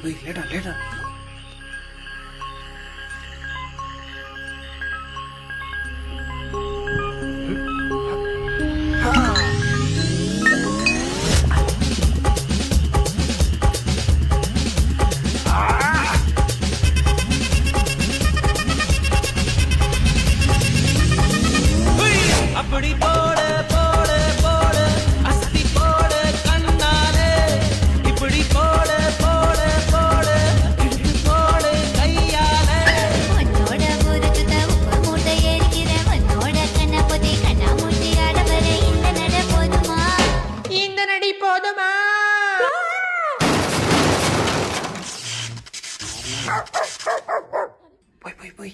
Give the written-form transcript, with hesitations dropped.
லேட்டா லேட்டா. அப்படி போடு போடு போடு அஸ்தி போடு கண்ணாலே இப்படி போடு போடு போடு இழுத்து போடு கையாலே உன்னோட ஊருக்கு உப்பு மூட்டை ஏறிக்கிற உன்னோட கண்ணபதி கண்ணாமூச்சி ஆடவர இந்த நட போதுமா இந்த நடி போதுமா? போய் போய் போய்